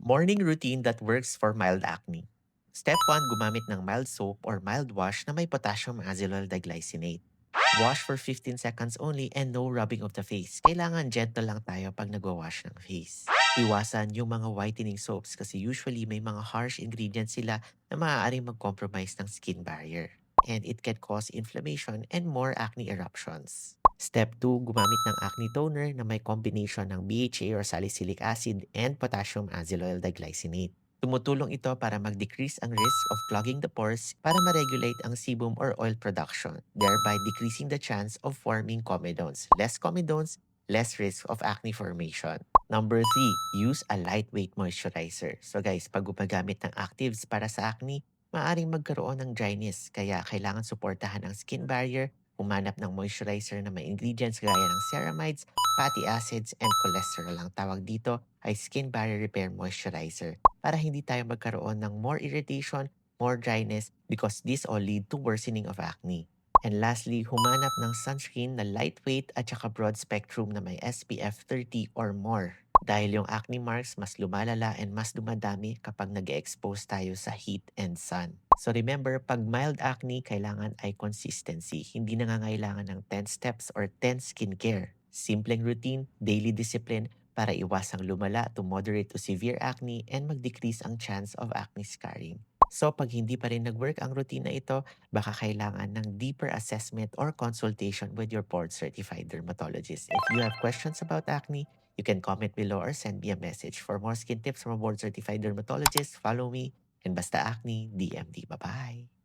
Morning routine that works for mild acne. Step 1, gumamit ng mild soap or mild wash na may potassium azolol diglycinate. Wash for 15 seconds only and no rubbing of the face. Kailangan gentle lang tayo pag nagwa-wash ng face. Iwasan yung mga whitening soaps kasi usually may mga harsh ingredients sila na maaaring mag-compromise ng skin barrier. And it can cause inflammation and more acne eruptions. Step 2, gumamit ng acne toner na may combination ng BHA or salicylic acid and potassium azelaicyl diglycinate. Tumutulong ito para mag-decrease ang risk of clogging the pores para ma-regulate ang sebum or oil production, thereby decreasing the chance of forming comedones. Less comedones, less risk of acne formation. Number 3, use a lightweight moisturizer. So guys, pag gumagamit ng actives para sa acne, maaaring magkaroon ng dryness kaya kailangan suportahan ang skin barrier. Humanap ng moisturizer na may ingredients gaya ng ceramides, fatty acids, and cholesterol. Ang tawag dito ay skin barrier repair moisturizer para hindi tayo magkaroon ng more irritation, more dryness because this all lead to worsening of acne. And lastly, humanap ng sunscreen na lightweight at saka broad spectrum na may SPF 30 or more. Dahil yung acne marks mas lumalala and mas dumadami kapag nag-expose tayo sa heat and sun. So remember, pag mild acne, kailangan ay consistency. Hindi nangangailangan ng 10 steps or 10 skincare. Simpleng routine, daily discipline para iwasang lumala to moderate to severe acne and mag-decrease ang chance of acne scarring. So pag hindi pa rin nag-work ang routine na ito, baka kailangan ng deeper assessment or consultation with your board-certified dermatologist. If you have questions about acne, you can comment below or send me a message. For more skin tips from a board-certified dermatologist, follow me and Basta Acne DMD. Bye-bye!